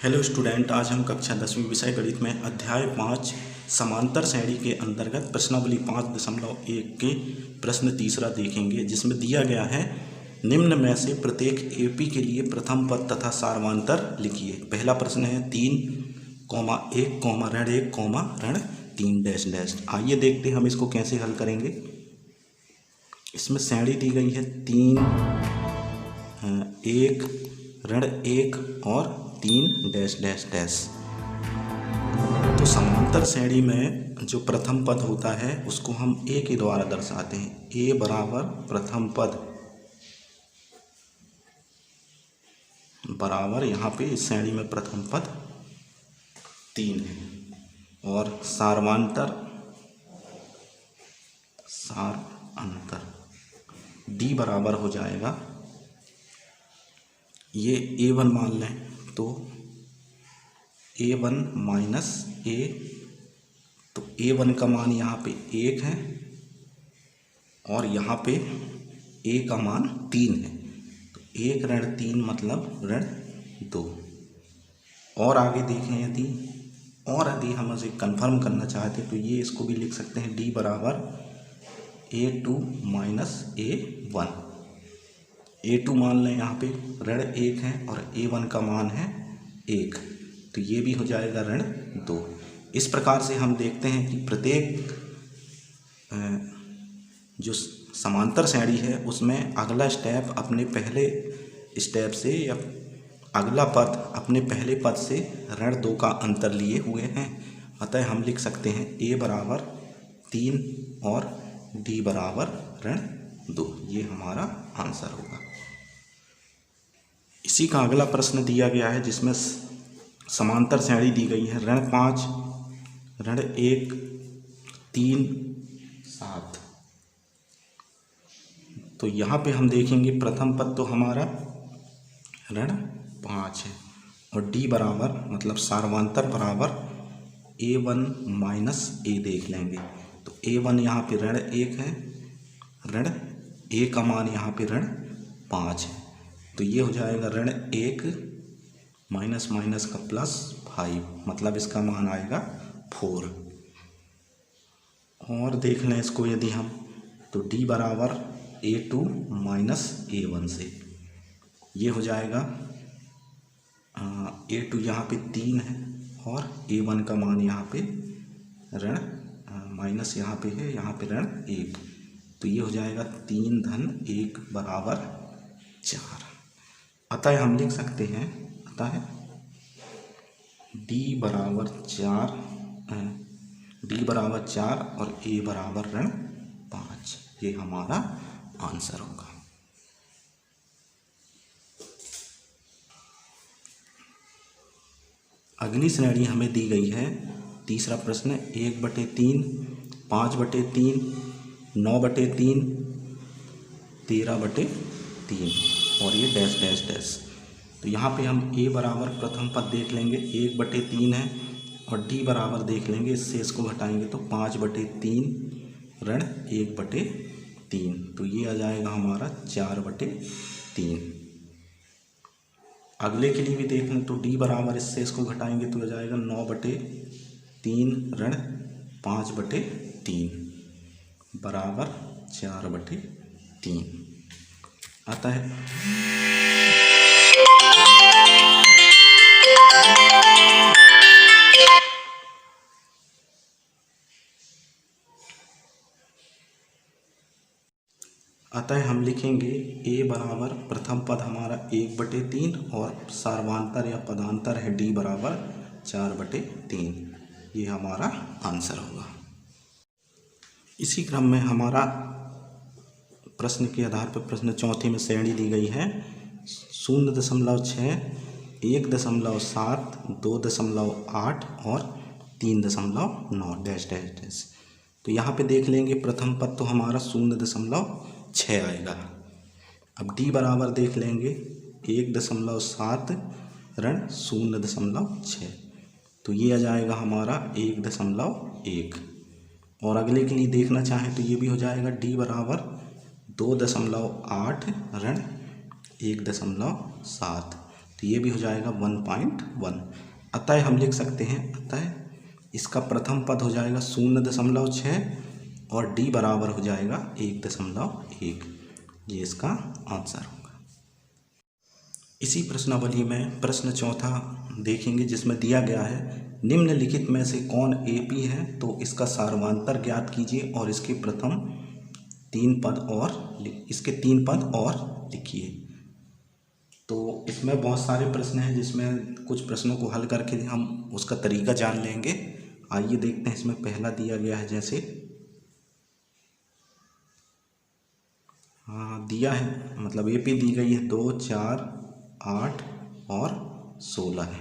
Hello student, आज हम कक्षा 10वीं विषय गणित में अध्याय 5 समांतर श्रेणी के अंतर्गत प्रश्नावली 5.1 के प्रश्न तीसरा देखेंगे, जिसमें दिया गया है निम्न में से प्रत्येक एपी के लिए प्रथम पद तथा सार्वंतर लिखिए। पहला प्रश्न है 3,1, ऋण 1, ऋण 3 डैश डैश। आइए देखते हैं हम इसको कैसे हल करेंगे। इसमें श्रेणी दी गई है 3, 1, ऋण 1 और 3 डैश डैश डैश। तो समांतर श्रेणी में जो प्रथम पद होता है उसको हम ए के द्वारा दर्शाते हैं। ए बराबर प्रथम पद बराबर यहाँ पे इस श्रेणी में प्रथम पद 3 है और सार्वंतर डी बराबर हो जाएगा, ये A1 मान लें तो A1 माइनस ए, तो A1 का मान यहाँ पे 1 है और यहाँ पे A का मान 3 है, तो 1 ऋण 3 मतलब ऋण 2। और आगे देखें, यदि हम इसे कंफर्म करना चाहते हैं तो ये इसको भी लिख सकते हैं D बराबर A2 माइनस A1। A2 मान लें यहाँ पे ऋण 1 है और A1 का मान है 1, तो ये भी हो जाएगा ऋण 2। इस प्रकार से हम देखते हैं कि प्रत्येक जो समांतर श्रेणी है उसमें अगला स्टेप अपने पहले स्टेप से या अगला पद अपने पहले पद से ऋण 2 का अंतर लिए हुए हैं। अतः हम लिख सकते हैं A बराबर 3 और D बराबर ऋण 2। ये हमारा आंसर होगा। इसी का अगला प्रश्न दिया गया है जिसमें समांतर श्रेणी दी गई है ऋण 5, ऋण 1, 3, 7। तो यहाँ पे हम देखेंगे प्रथम पद तो हमारा ऋण 5 है और D बराबर मतलब सार्वंतर बराबर A1 माइनस A देख लेंगे। तो A1 यहाँ पे ऋण 1 है, ऋण A का मान यहाँ पे ऋण 5 है, तो ये हो जाएगा ऋण 1 माइनस माइनस का प्लस 5, मतलब इसका मान आएगा 4। और देख लें इसको यदि हम, तो D बराबर A2 माइनस A1 से ये हो जाएगा A2 यहाँ पे 3 है और A1 का मान यहाँ पे ऋण माइनस यहाँ पे है, यहाँ पे ऋण 1, तो ये हो जाएगा 3 धन 1 बराबर 4। अतः हम लिख सकते हैं, अतः D बराबर 4 और A बराबर ऋण 5, ये हमारा आंसर होगा। अगली श्रेणी हमें दी गई है, तीसरा प्रश्न 1/3, 5/3, 9/3, 13/3 और ये डैश डैश डैश। तो यहाँ पे हम A बराबर प्रथम पद देख लेंगे 1/3 है और D बराबर देख लेंगे, इससे इसको घटाएंगे तो 5/3 ऋण 1/3, तो ये आ जाएगा हमारा 4/3। अगले के लिए भी देख लें तो D बराबर इससे इसको घटाएंगे तो आ जाएगा 9/3 ऋण 5/3 बराबर 4/3। अतः हम लिखेंगे A बराबर प्रथम पद हमारा 1/3 और सार्वंतर या पदांतर है D बराबर 4/3, ये हमारा आंसर होगा। इसी क्रम में हमारा प्रश्न के आधार पर प्रश्न चौथे में श्रेणी दी गई है 0.6, 1.7, 2.8 और 3.9 डैश डैश डैश। तो यहाँ पे देख लेंगे प्रथम पद तो हमारा 0.6 आएगा। अब D बराबर देख लेंगे 1.7 ऋण 0.6, तो ये आ जाएगा हमारा 1.1। और अगले के लिए देखना चाहें तो ये भी हो जाएगा D बराबर 2.8 ऋण 1.7, तो ये भी हो जाएगा 1.1। अतः हम लिख सकते हैं, अतः इसका प्रथम पद हो जाएगा 0.6 और डी बराबर हो जाएगा 1.1। ये इसका आंसर होगा। इसी प्रश्नावली में प्रश्न चौथा देखेंगे, जिसमें दिया गया है निम्नलिखित में से कौन एपी है, तो इसका सार्वधातुक ज्ञात कीजिए और इसके प्रथम 3 पद और लिखिए। तो इसमें बहुत सारे प्रश्न हैं, जिसमें कुछ प्रश्नों को हल करके हम उसका तरीका जान लेंगे। आइए देखते हैं। इसमें पहला दिया गया है, जैसे दिया है, मतलब एपी दी गई है 2, 4, 8 और 16 है।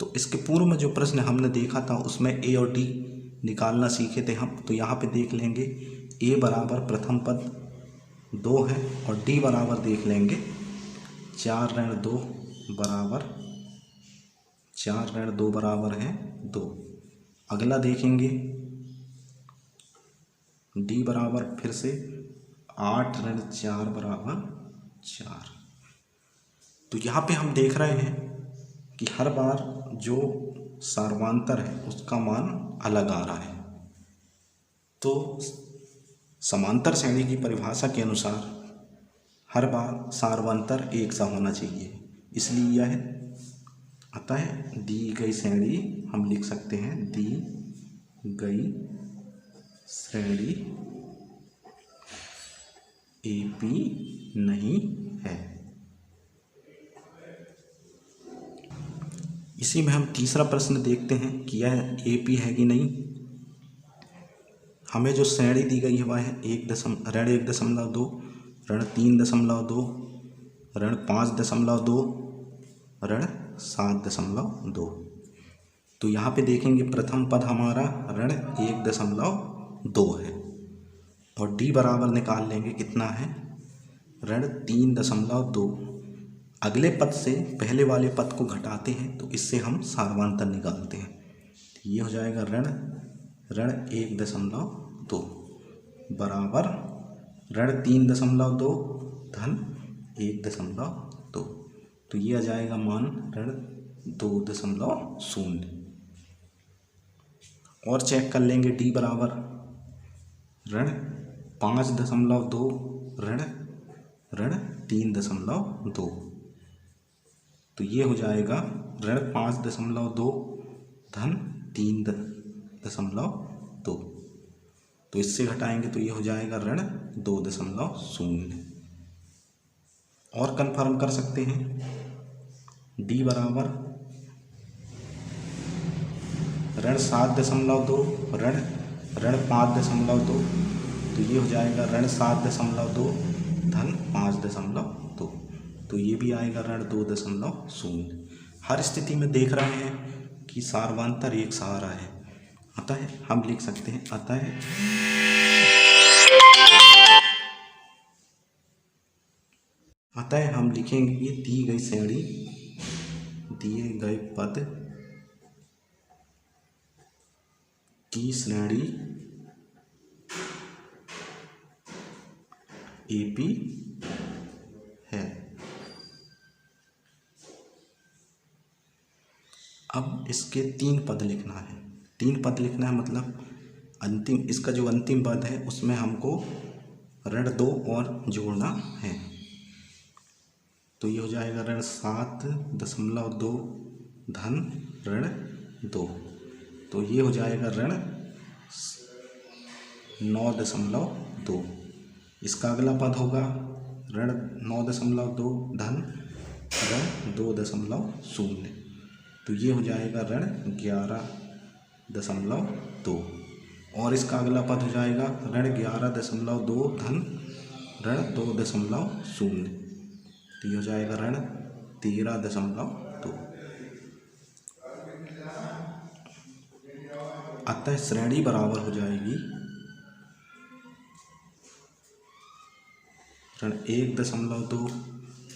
तो इसके पूर्व में जो प्रश्न हमने देखा था उसमें ए और डी निकालना सीखे थे हम। तो यहाँ पे देख लेंगे ए बराबर प्रथम पद 2 है और डी बराबर देख लेंगे 4 ऋण 2 बराबर है 2। अगला देखेंगे डी बराबर फिर से 8 ऋण 4 बराबर 4। तो यहाँ पे हम देख रहे हैं कि हर बार जो सार्वधातुक है उसका मान अलग आ रहा है। तो समांतर श्रेणी की परिभाषा के अनुसार हर बार सार्वधातुक एक सा होना चाहिए, इसलिए यह अतः दी गई श्रेणी हम लिख सकते हैं, दी गई श्रेणी एपी नहीं है। इसी में हम तीसरा प्रश्न देखते हैं कि यह एपी है कि नहीं। हमें जो श्रेणी दी गई है वह है ऋण 1.2, ऋण 3.2, ऋण 5.2, ऋण 7.2। तो यहाँ पे देखेंगे प्रथम पद हमारा ऋण 1.2 है और डी बराबर निकाल लेंगे, कितना है ऋण 3.2। अगले पद से पहले वाले पद को घटाते हैं तो इससे हम सार्वधातुक निकालते हैं। तो ये हो जाएगा ऋण 1.2 बराबर ऋण 3.2 धन 1.2। तो ये आ जाएगा मान ऋण 2.0। और चेक कर लेंगे डी बराबर ऋण 5.2 ऋण 3.2। तो ये हो जाएगा ऋण 5.2 धन 3.2। तो इससे घटाएंगे तो ये हो जाएगा ऋण 2.0। और कंफर्म कर सकते हैं डी बराबर ऋण 7.2 ऋण 5.2। तो ये हो जाएगा ऋण 7.2 धन 5.2। तो ये भी आएगा ऋण 2.0। हर स्थिति में देख रहे हैं कि सार्वधातुक एक सा आ रहा है, अतः हम लिख सकते हैं अतः हम लिखेंगे कि दी गई श्रेणी दिए गए पद की श्रेणी एपी है। अब इसके 3 पद लिखना है। 3 पद लिखना है मतलब अंतिम, इसका जो अंतिम पद है उसमें हमको ऋण 2 और जोड़ना है। तो ये हो जाएगा ऋण 7.2 धन ऋण 2। तो ये हो जाएगा ऋण 9.2। इसका अगला पद होगा ऋण 9.2 धन ऋण 2.0। तो ये हो जाएगा ऋण 11.2। और इसका अगला पद हो जाएगा ऋण 11.2 धन ऋण 2.0। तो ये हो जाएगा ऋण 13.2। अतः श्रेणी बराबर हो जाएगी ऋण 1.2,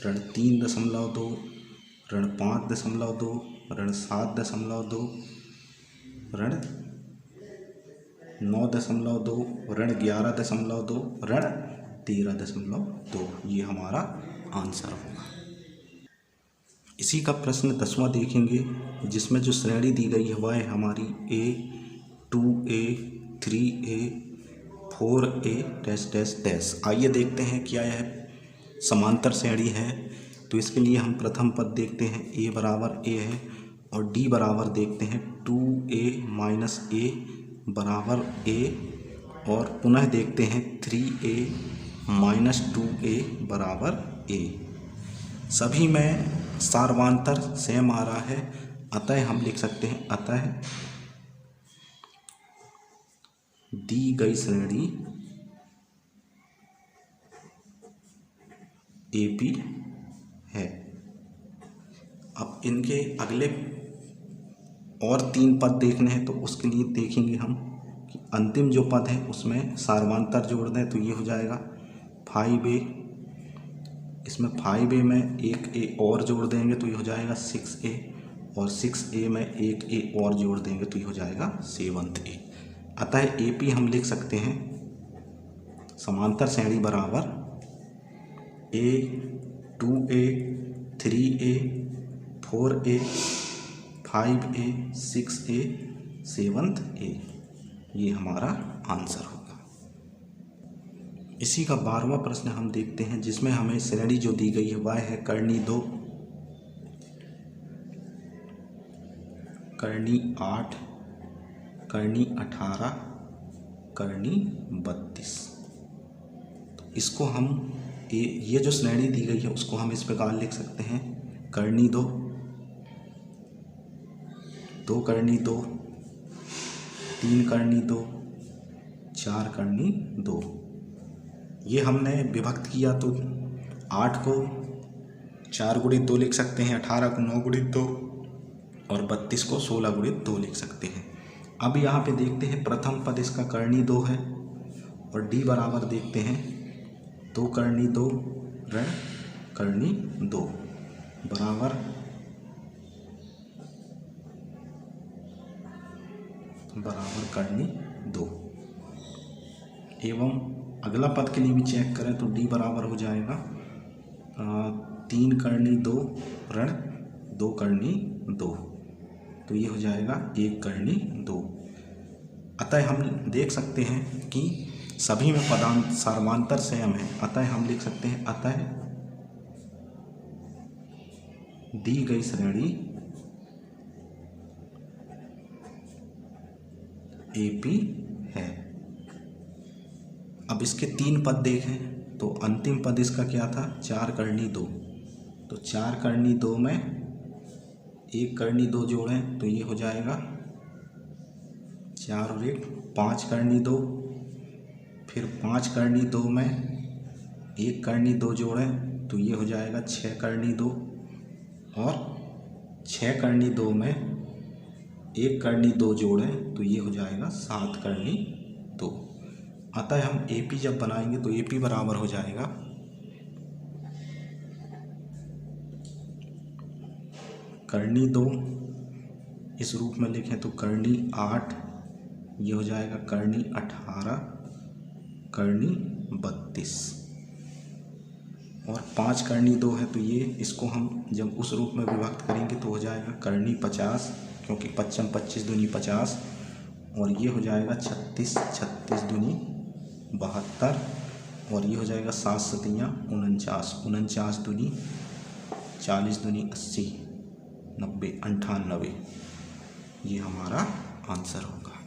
ऋण 3.2, ऋण 5.2, ऋण 7.2, ऋण 9.2, ऋण 11.2, ऋण 13.2। ये हमारा आंसर होगा। इसी का प्रश्न 10वां देखेंगे, जिसमें जो श्रेणी दी गई है वह है हमारी A 2A 3A 4A dash dash dash. आइए देखते हैं क्या यह समांतर श्रेणी है। तो इसके लिए हम प्रथम पद देखते हैं A बराबर A है और D बराबर देखते हैं 2A माइनस A बराबर A, और पुनः देखते हैं 3A माइनस 2A बराबर A। सभी में सार्वमांतर सेम आ रहा है, अतः हम लिख सकते हैं अतः दी गई श्रेणी AP है। अब इनके अगले और 3 पद देखने हैं, तो उसके लिए देखेंगे हम कि अंतिम जो पद है उसमें सार्वमांतर जोड़ दें तो ये हो जाएगा 5A। इसमें 5A में एक A और जोड़ देंगे तो ये हो जाएगा 6A, और 6A में एक A और जोड़ देंगे तो ये हो जाएगा 7A। अतः AP हम लिख सकते हैं समांतर श्रेणी बराबर A 2A 3A 4A 5A 6A 7A। ये हमारा आंसर होगा। इसी का 12वां प्रश्न हम देखते हैं, जिसमें हमें श्रेणी जो दी गई है वह है कर्णी 2, कर्णी 8, कर्णी 18, कर्णी 32। तो इसको हम ये जो श्रेणी दी गई है उसको हम इस प्रकार लिख सकते हैं कर्णी 2, 2 कर्णी 2, 3 कर्णी 2, 4 कर्णी 2। ये हमने विभक्त किया तो 8 को 4 गुणित 2 लिख सकते हैं, 18 को 9 गुणित 2 और 32 को 16 गुणित 2 लिख सकते हैं। अब यहाँ पे देखते हैं प्रथम पद इसका कर्णी 2 है और D बराबर देखते हैं 2 कर्णी 2 ऋण कर्णी 2 बराबर कर्णी 2। एवं अगला पद के लिए भी चेक करें तो D बराबर हो जाएगा 3 कर्णी 2 ऋण 2 कर्णी 2, तो ये हो जाएगा 1 कर्णी 2। अतः हम देख सकते हैं कि सभी में पदांत सार्वमांतर सेम है, अतः हम लिख सकते हैं अतः दी गई श्रेणी AP है। अब इसके 3 पद देखें तो अंतिम पद इसका क्या था 4 कर्णी 2, तो 4 कर्णी 2 में 1 कर्णी 2 जोड़ें तो ये हो जाएगा 4 और 1 5 कर्णी 2, फिर 5 कर्णी 2 में 1 कर्णी 2 जोड़ें तो ये हो जाएगा 6 कर्णी 2, और 6 कर्णी 2 में 1 कर्णी 2 जोड़ें तो ये हो जाएगा 7 कर्णी 2। अतः हम AP जब बनाएंगे तो AP बराबर हो जाएगा कर्णी 2 इस रूप में लिखें तो कर्णी 8, ये हो जाएगा कर्णी 18 कर्णी 32, और 5 कर्णी 2 है तो ये इसको हम जब उस रूप में विभक्त करेंगे तो हो जाएगा कर्णी 50, क्योंकि 55 25 दूनी 50, और ये हो जाएगा 36 36 दूनी 72, और ये हो जाएगा 7 सतियाँ 49 49 दूनी 40 दूनी 80 90 98। ये हमारा आंसर होगा।